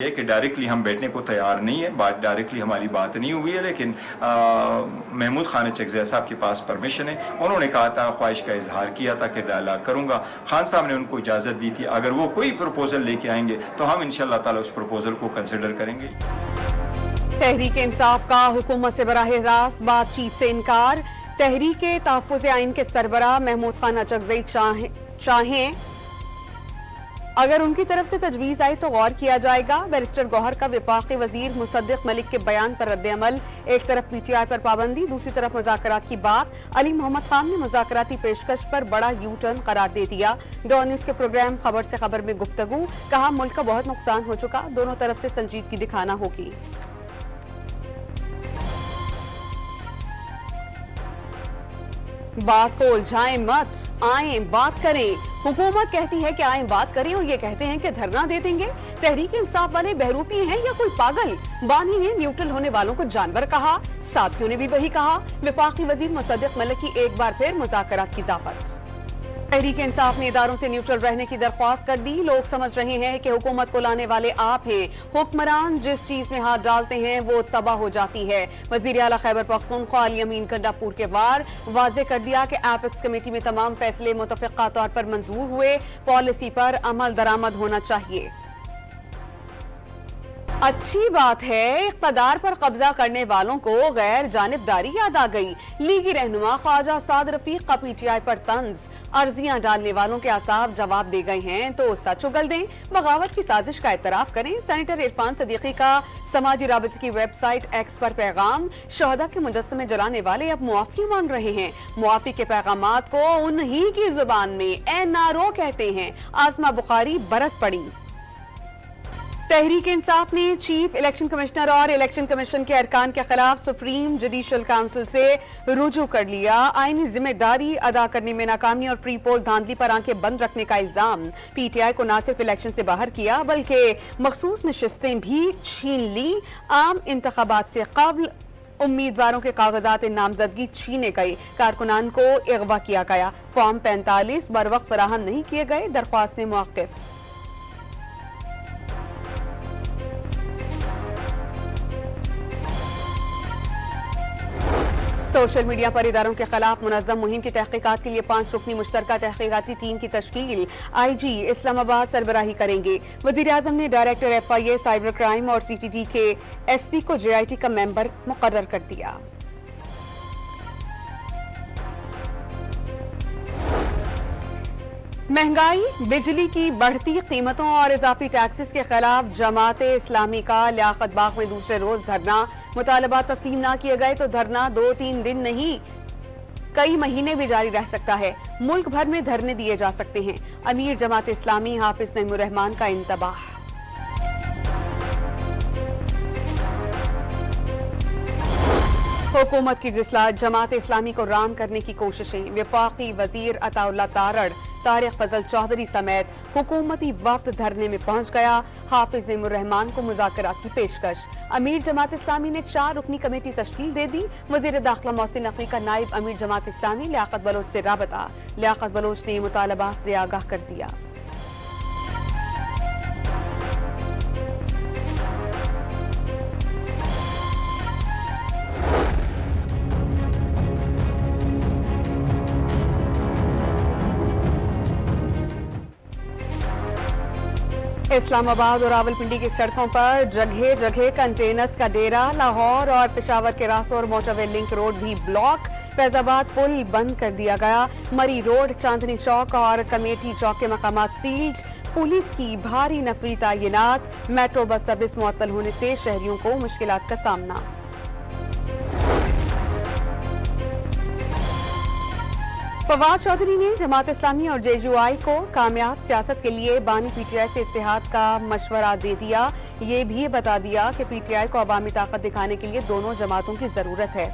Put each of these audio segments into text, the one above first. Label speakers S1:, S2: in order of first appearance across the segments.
S1: یہ کہ ڈائریکٹلی ہم بیٹھنے کو تیار نہیں ہے، ڈائریکٹلی ہماری بات نہیں ہوئی ہے، لیکن محمود خان چکزئی صاحب کے پاس پرمیشن ہے. انہوں نے کہا تھا، خواہش کا اظہار کیا تھا کہ ڈائلاگ کروں گا. خان صاحب نے ان کو اجازت دی تھی، اگر وہ کوئی پروپوزل لے کے آئیں گے تو ہم انشاءاللہ تعالی اس پروپوزل کو کنسیڈر کریں گے.
S2: تحریک انصاف کا حکومت سے براہ راست بات چیت سے انکار. تحریک تحفظ آئین کے سربراہ محمود خان چکزئی چاہیں اگر ان کی طرف سے تجویز آئی تو غور کیا جائے گا. بیرسٹر گوہر کا وفاقی وزیر مصدق ملک کے بیان پر رد عمل. ایک طرف پی ٹی آئی پر پابندی، دوسری طرف مذاکرات کی بات. علی محمد خان نے مذاکراتی پیشکش پر بڑا یو ٹرن قرار دے دیا. ڈان نیوز کے پروگرام خبر سے خبر میں گفتگو. کہا ملک کا بہت نقصان ہو چکا، دونوں طرف سے سنجیدگی دکھانا ہوگی. بات کو الجھائیں مت، آئیں بات کریں. حکومت کہتی ہے کہ آئیں بات کریں اور یہ کہتے ہیں کہ دھرنا دے دیں گے. تحریک انصاف والے بہروپی ہیں یا کوئی پاگل؟ بانی نے نیوٹرل ہونے والوں کو جانور کہا، ساتھیوں نے بھی وہی کہا. وفاقی وزیر مصدق ملک کی ایک بار پھر مذاکرات کی دعوت. تحریک انصاف نے اداروں سے نیوٹرل رہنے کی درخواست کر دی. لوگ سمجھ رہے ہیں کہ حکومت کو لانے والے آپ ہیں، حکمران جس چیز میں ہاتھ ڈالتے ہیں وہ تباہ ہو جاتی ہے. وزیر اعلیٰ خیبر پختونخوا علی امین کنڈاپور کے وار واضح کر دیا کہ ایپیکس کمیٹی میں تمام فیصلے متفقہ طور پر منظور ہوئے، پالیسی پر عمل درآمد ہونا چاہیے. اچھی بات ہے، اقتدار پر قبضہ کرنے والوں کو غیر جانبداری یاد آ گئی. لیگی رہنما خواجہ سعد رفیق کا پی ٹی آئی پر طنز. عرضیاں ڈالنے والوں کے اعصاب جواب دے گئے ہیں تو سچ اگل دیں، بغاوت کی سازش کا اعتراف کریں. سینیٹر عرفان صدیقی کا سماجی رابطے کی ویب سائٹ ایکس پر پیغام. شہداء کے مجسمے جلانے والے اب معافی مانگ رہے ہیں. معافی کے پیغامات کو انہی کی زبان میں NRO کہتے ہیں. آسما بخاری برس پڑی. تحریک انصاف نے چیف الیکشن کمشنر اور الیکشن کمیشن کے ارکان کے خلاف سپریم جوڈیشل کونسل سے رجوع کر لیا. آئینی ذمہ داری ادا کرنے میں ناکامی اور پری پول دھاندلی پر آنکھیں بند رکھنے کا الزام. پی ٹی آئی کو نہ صرف الیکشن سے باہر کیا بلکہ مخصوص نشستیں بھی چھین لی. عام انتخابات سے قبل امیدواروں کے کاغذات نامزدگی چھینے گئے. کارکنان کو اغوا کیا گیا. فارم 45 بر وقت فراہم نہیں کیے گئے. درخواست موقف. سوشل میڈیا پر اداروں کے خلاف منظم مہم کی تحقیقات کے لیے 5 رکنی مشترکہ تحقیقاتی ٹیم کی تشکیل. آئی جی اسلام آباد سربراہی کریں گے. وزیر اعظم نے ڈائریکٹر FIA سائبر کرائم اور CTT کے SP کو JIT کا ممبر مقرر کر دیا. مہنگائی، بجلی کی بڑھتی قیمتوں اور اضافی ٹیکسز کے خلاف جماعت اسلامی کا لیاقت باغ میں دوسرے روز دھرنا. مطالبات تسلیم نہ کیے گئے تو دھرنا 2-3 دن نہیں کئی مہینے بھی جاری رہ سکتا ہے. ملک بھر میں دھرنے دیے جا سکتے ہیں. امیر جماعت اسلامی حافظ نعیم الرحمان کا انتباہ. حکومت کی اصلاحات، جماعت اسلامی کو رام کرنے کی کوششیں. وفاقی وزیر عطا اللہ تارڑ، طارق فضل چودھری سمیت حکومتی وفد دھرنے میں پہنچ گیا. حافظ نعیم الرحمان کو مذاکرات کی پیشکش. امیر جماعت اسلامی نے 4 رکنی کمیٹی تشکیل دے دی. وزیر داخلہ محسن نقوی کا نائب امیر جماعت اسلامی لیاقت بلوچ سے رابطہ. لیاقت بلوچ نے مطالبات سے آگاہ کر دیا. اسلام آباد اور راولپنڈی کی سڑکوں پر جگہ جگہ کنٹینرز کا ڈیرا. لاہور اور پشاور کے راستوں اور موٹر وے لنک روڈ بھی بلاک. فیض آباد پل بند کر دیا گیا. مری روڈ، چاندنی چوک اور کمیٹی چوک کے مقامات سیلڈ. پولیس کی بھاری نفری تعینات. میٹرو بس سروس معطل ہونے سے شہریوں کو مشکلات کا سامنا. فواد چودھری نے جماعت اسلامی اور JUI کو کامیاب سیاست کے لیے بانی PTI سے اتحاد کا مشورہ دے دیا. یہ بھی بتا دیا کہ PTI کو عوامی طاقت دکھانے کے لیے دونوں جماعتوں کی ضرورت ہے.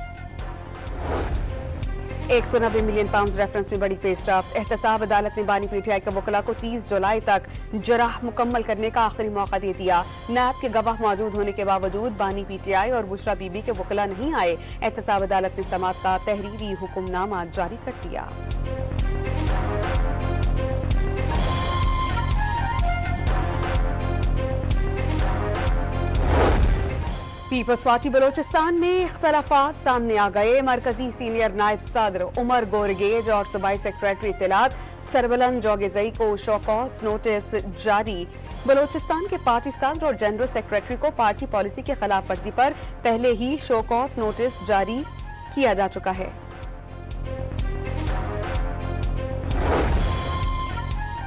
S2: 190 ملین پاؤنڈز ریفرنس میں بڑی پیش رفت. احتساب عدالت نے بانی PTI کے وکلاء کو 30 جولائی تک جرح مکمل کرنے کا آخری موقع دے دیا. نیب کے گواہ موجود ہونے کے باوجود بانی PTI اور بشرا بی بی کے وکلاء نہیں آئے. احتساب عدالت نے سماعت کا تحریری حکم نامہ جاری کر دیا. पीपल्स पार्टी बलोचिस्तान में इख्तलाफात सामने आ गए। मरकजी सीनियर नायब सदर उमर गोरगेज और सूबाई सेक्रेटरी इत्तलात सरबलंद जोगेजई को शोकॉज नोटिस जारी। बलोचिस्तान के पार्टी सदर और जनरल सेक्रेटरी को पार्टी पॉलिसी की खिलाफ वर्जी पर पहले ही शोकॉज नोटिस जारी किया जा चुका है।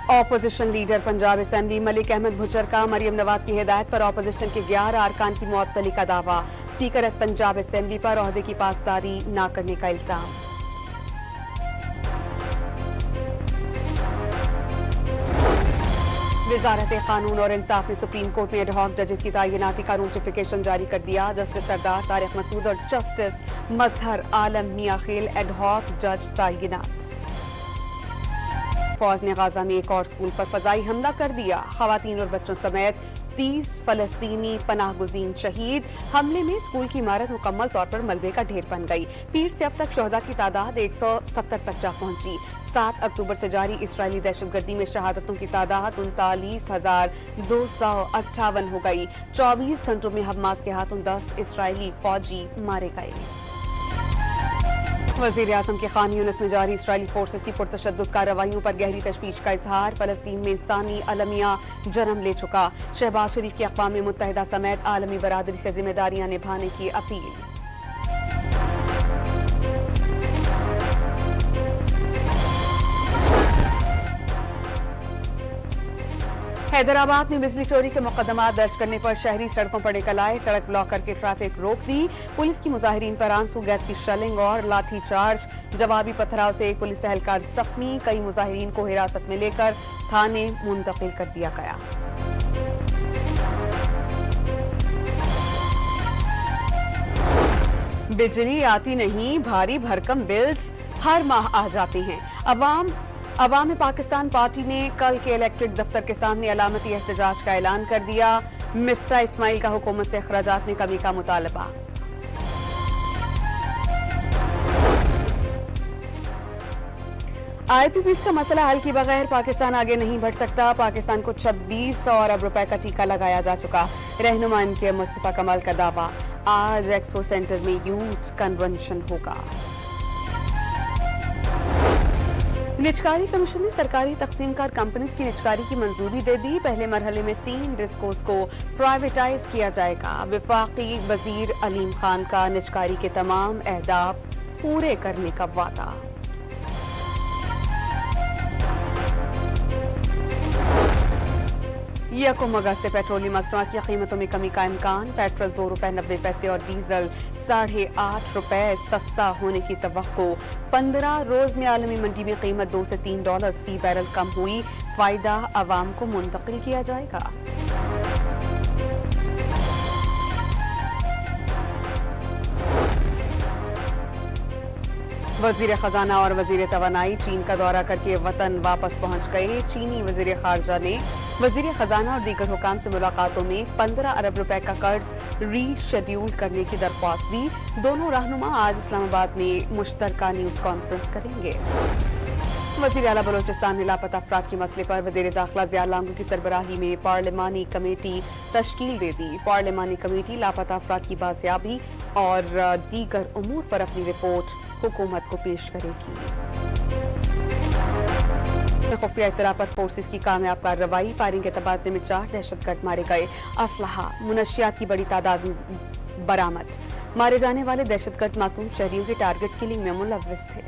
S2: Opposition leader Punjab assembly Malik Ahmed Bhuchar का मरियम नवाज की हिदायत पर ऑपोजिशन के 11 अरकान की मुअत्तली का दावा। स्पीकर पंजाब असेंबली पर ओहदे की पासदारी न करने का इल्जाम। वजारत कानून और इंसाफ ने सुप्रीम कोर्ट में एडहॉक जजेस की तैनाती का नोटिफिकेशन जारी कर दिया। जस्टिस सरदार तारिक मसूद और जस्टिस मजहर आलम मियां खेल एडहॉक जज तैनात। फौज ने गाजा में एक और स्कूल पर फजाई हमला कर दिया। खवातीन और बच्चों समेत 30 फलस्तीनी पनाहगुज़ीन शहीद। हमले में स्कूल की इमारत मुकम्मल तौर पर मलबे का ढेर बन गई। पीर से अब तक शोहदा की तादाद 170 तक जा पहुंची। 7 अक्टूबर से जारी इसराइली दहशतगर्दी में शहादतों की तादाद 39,258 हो गई। 24 घंटों में हमास के हाथों 10 इसराइली फौजी मारे गए। वज़ीर आज़म के खान यूनिस में जारी इसराइली फोर्सेस की पुरतशद्दुद कार्रवाइयों पर गहरी तशवीश का इजहार। फलस्तीन में इंसानी अलमिया जन्म ले चुका। शहबाज शरीफ की अक़वाम मुत्तहिदा समेत आलमी बरादरी से जिम्मेदारियां निभाने की अपील। हैदराबाद में बिजली चोरी के मुकदमा दर्ज करने पर शहरी सड़कों पर निकल आए। सड़क ब्लॉक करके ट्रैफिक रोक दी। पुलिस की मुजाहिरीन पर आंसू गैस की शेलिंग और लाठी चार्ज। जवाबी पथराव से एक पुलिस एहलकार जख्मी। कई मुजाहिरीन को हिरासत में लेकर थाने मुंतकिल कर दिया गया। बिजली आती नहीं, भारी भरकम बिल्स हर माह आ जाते हैं। अवाम पाकिस्तान पार्टी ने कल के इलेक्ट्रिक दफ्तर के सामने अलामती एहतजाज का ऐलान कर दिया। मिफ्ता इस्माइल का हुकूमत से अखराजात में कमी का मुतालबा। IPPs का मसला हल के बगैर पाकिस्तान आगे नहीं बढ़ सकता। पाकिस्तान को 26 अरब रुपए का टीका लगाया जा चुका। रहनुमा के मुस्तफा कमाल का दावा। आज एक्सपो सेंटर में यूथ कन्वेंशन होगा। निजकारी कमीशन ने सरकारी तकसीमकार कंपनीज की निजकारी की मंजूरी दे दी। पहले मरहले में 3 डिस्कोस को प्राइवेटाइज किया जाएगा। वफाकी वजीर अलीम खान का निजकारी के तमाम अहदाफ पूरे करने का वादा। यकम अगस्त से पेट्रोलियम मसनूआत की कीमतों में कमी का इम्कान। पेट्रोल 2 रुपए 90 पैसे और डीजल 8.5 रुपए सस्ता होने की तवक्को। 15 रोज में आलमी मंडी में कीमत $2 से $3 फी बैरल कम हुई। फायदा आवाम को मुंतकिल किया जाएगा। वजीर खजाना और वजीर तवानाई चीन का दौरा करके वतन वापस पहुंच गए। चीनी वजीर खारजा ने वजीर खजाना और दीगर हुकाम से मुलाकातों में 15 अरब रुपए का कर्ज रीशेड्यूल करने की दरख्वास्त दी। दोनों रहनुमा आज इस्लामाबाद में मुश्तरका न्यूज कॉन्फ्रेंस करेंगे। वजीर आला बलोचिस्तान ने लापता अफराद के मसले पर वजीर दाखिला ज़िया लांगू की सरबराही में पार्लिमानी कमेटी तश्कील दे दी। पार्लिमानी कमेटी लापता अफराद की बाजियाबी और दीगर उमूर पर अपनी रिपोर्ट हुकूमत को पेश करेगी। खुफिया इत्तला पर फोर्सेस की कामयाब कार्रवाई। फायरिंग के तबादले में 4 दहशतगर्द मारे गए। असलहा मुनशियात की बड़ी तादाद बरामद। मारे जाने वाले दहशतगर्द मासूम शहरियों के टारगेट किलिंग में मुलव्विस थे।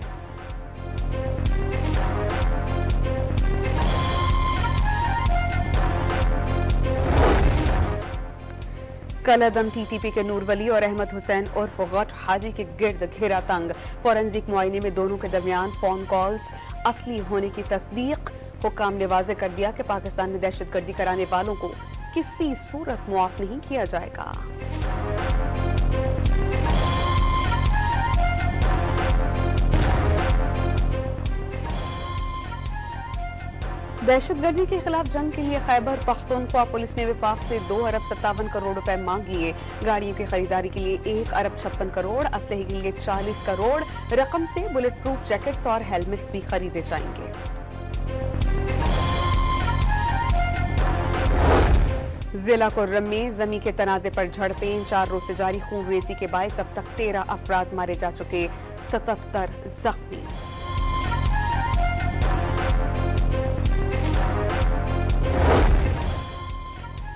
S2: कलअदम TTP के नूर वली और अहमद हुसैन उर्फ गट हाजी के गिर्द घेरा तंग। फॉरेंसिक मुआयने में दोनों के दरमियान फोन कॉल्स असली होने की तस्दीक। हुक्काम ने वाज़ेह कर दिया कि पाकिस्तान में दहशतगर्दी कराने वालों को किसी सूरत मुआफ नहीं किया जाएगा। दहशतगर्दी के खिलाफ जंग के लिए खैबर पख्तूनख्वा पुलिस ने वफाक से 2 अरब 57 करोड़ रुपए मांग लिए। गाड़ियों की खरीदारी के लिए 1 अरब 56 करोड़, असलहे के लिए 40 करोड़ रकम से बुलेट प्रूफ जैकेट्स और हेलमेट्स भी खरीदे जाएंगे। जिला कुर्रम में जमी के तनाजे पर झड़पें, 4 रोज से जारी खून रेजी के बायस अब तक 13 अफराद मारे जा चुके, 77 जख्मी।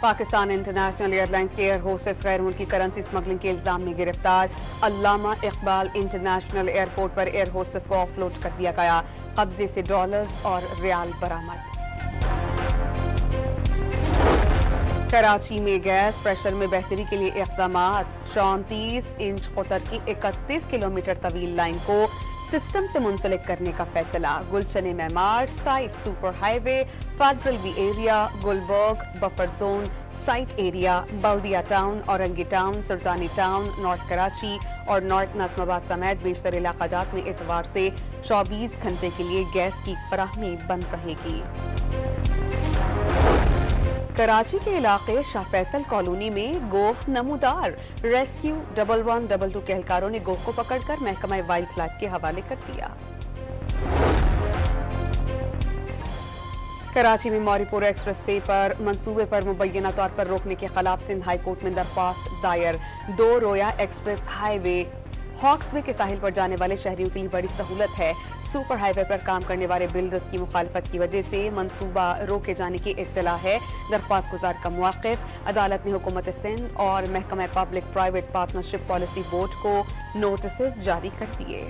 S2: पाकिस्तान इंटरनेशनल एयरलाइंस के एयर होस्टेस गैर मुल्की करेंसी स्मगलिंग के इल्जाम में गिरफ्तार। अल्लामा इकबाल इंटरनेशनल एयरपोर्ट पर एयर होस्टेस को ऑफलोड कर दिया गया, कब्जे से डॉलर्स और रियाल बरामद। कराची में गैस प्रेशर में बेहतरी के लिए इक़दामात, 34 इंच कतर की 31 किलोमीटर तवील लाइन को सिस्टम से मुंसलिक करने का फैसला। Gulshan Maymar site super highway, federal B area, Gulberg buffer zone site area, Baldia town, Orangi town, Sultani town, north Karachi और नॉर्थ नाज़िमाबाद समेत बेशतर इलाक़ात में इतवार से 24 घंटे के लिए गैस की फराहमी बंद रहेगी। कराची के इलाके शाह फैसल कॉलोनी में गोह नमूदार, रेस्क्यू 1122 के एहलकारों ने गोह को पकड़कर महकमा वाइल्ड लाइफ के हवाले कर दिया। कराची में मौरीपुर एक्सप्रेस वे पर मंसूबे पर मुबैना तौर पर रोकने के खिलाफ सिंध हाई कोर्ट में दरख्वास्त दायर। 2 रोया एक्सप्रेस हाईवे हॉक्स बे के साहिल पर जाने वाले शहरियों के लिए बड़ी सहूलत है। सुपर हाईवे पर काम करने वाले बिल्डर्स की मुखालफत की वजह से मंसूबा रोके जाने की इत्तला है। दरख्वास्त गुजार का मौक़िफ़ अदालत ने हुकूमत सिंध और महकमा public private partnership policy board को नोटिस जारी कर दिए।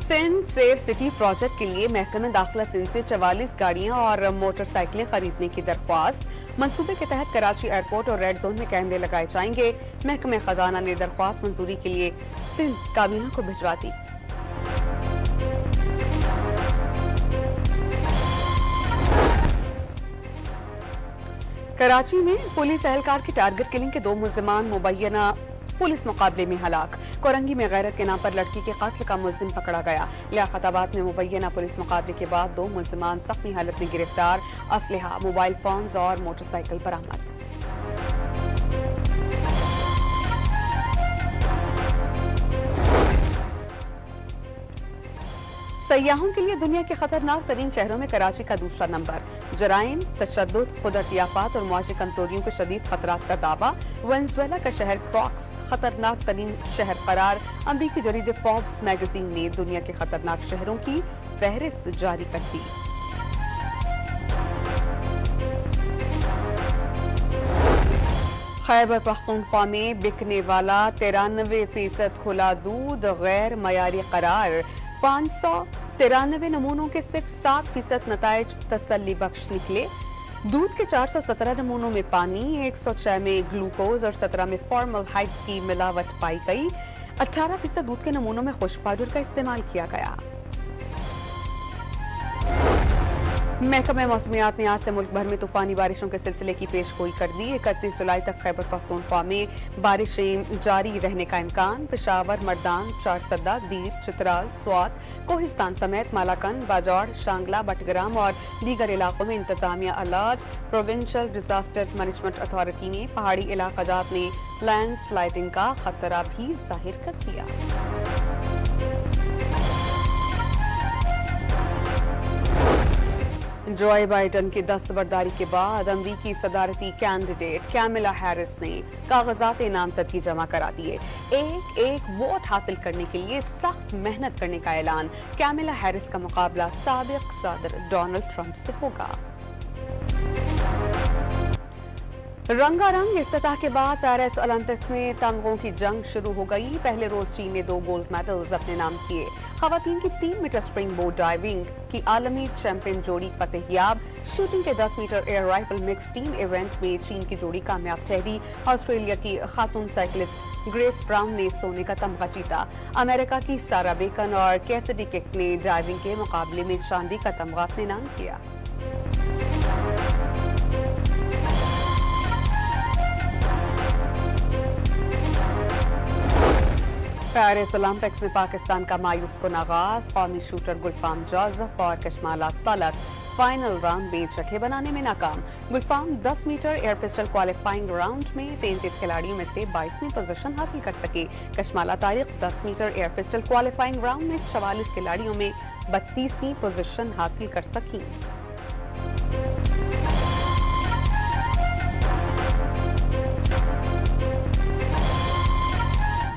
S2: सिंध सेफ सिटी प्रोजेक्ट के लिए महकमा दाखिला सिंध से 44 गाड़ियां और मोटरसाइकिलें खरीदने की दरख्वास्त। मंसूबे के तहत कराची एयरपोर्ट और रेड जोन में कैमरे लगाए जाएंगे। महकमा खजाना ने दरख्वास्त मंजूरी के लिए सिंध काबीना को भिजवा दी। कराची में पुलिस एहलकार की टारगेट किलिंग के 2 मुल्जिमान मुबैना पुलिस मुकाबले में हलाक। कोरंगी में गैरत के नाम पर लड़की के कत्ल का मुल्जिम पकड़ा गया। लियाकताबाद में मुबैना पुलिस मुकाबले के बाद 2 मुल्जिमान जख्मी हालत में गिरफ्तार, असलहा, मोबाइल फोन्स और मोटरसाइकिल बरामद। सयाहों के लिए दुनिया के खतरनाक तरीन शहरों में कराची का दूसरा नंबर। जराइम, तशद्दुद, कुदरती आफात और मुआशी कमजोरियों के शदीद खतरात का दावा। वेनेजुएला का शहर क्रॉक्स खतरनाक तरीन शहर करार। अमरीकी जरीदे फोर्ब्स मैगजीन ने दुनिया के खतरनाक शहरों की फहरिस्त जारी कर दी। खैबर पख्तूनख्वा में बिकने वाला 93% खुला दूध गैर मयारी करार। 593 नमूनों के सिर्फ 7% नताइज तसल्ली बख्श निकले। दूध के 417 नमूनों में पानी, 106 में ग्लूकोज और 17 में फॉर्मलहाइड्स की मिलावट पाई गई। 18% दूध के नमूनों में खुश्क पाउडर का इस्तेमाल किया गया। महकमा मौसमियात ने आज से मुल्क भर में तूफानी बारिशों के सिलसिले की पेशगोई कर दी। 31 जुलाई तक खैबर पख्तूनख्वा में बारिशें जारी रहने का इम्कान। पेशावर, मर्दान, चारसदा, दीर, चित्राल, स्वात, कोहिस्तान समेत मालाकन, बाजौर, शांगला, बटग्राम और दीगर इलाकों में इंतजामिया alert. Provincial disaster management authority ने पहाड़ी इलाकाजात में लैंड स्लाइडिंग का खतरा भी जाहिर कर दिया। जोए बाइडन की दस्तबरदारी के बाद अमरीकी सदारती कैंडिडेट कैमिला हैरिस ने कागजात नामजदगी जमा करा दिए। एक वोट हासिल करने के लिए सख्त मेहनत करने का ऐलान। कैमिला हैरिस का मुकाबला साबिक सदर डोनाल्ड ट्रंप से होगा। रंगारंग इफ्तिताह के बाद पेरिस ओलंपिक्स में तमगों की जंग शुरू हो गई। पहले रोज चीन ने 2 गोल्ड मेडल्स अपने नाम किए। खवातीन की 3 मीटर स्प्रिंग बोर्ड डाइविंग की आलमी चैंपियन जोड़ी फतेहयाब। शूटिंग के 10 metre air rifle mix team event में चीन की जोड़ी कामयाब ठहरी। ऑस्ट्रेलिया की खातून साइकिलिस्ट ग्रेस ब्राउन ने सोने का तमगा जीता। अमेरिका की सारा बेकन और कैसिडी किक ने डाइविंग के मुकाबले में चांदी का तमगा अपने नाम किया। पेरिस ओलंपिक्स में पाकिस्तान का मायूस कुन आगाज। कौमी शूटर गुलफाम जोसेफ और कशमाला तलत फाइनल राउंड में जगह बनाने में नाकाम। Gulfam 10 metre air pistol qualifying round में 33 खिलाड़ियों में से 22वीं पोजीशन हासिल कर सके। Kashmala Tariq 10 metre air pistol qualifying round में 44 खिलाड़ियों में 32वीं पोजीशन हासिल कर सकी।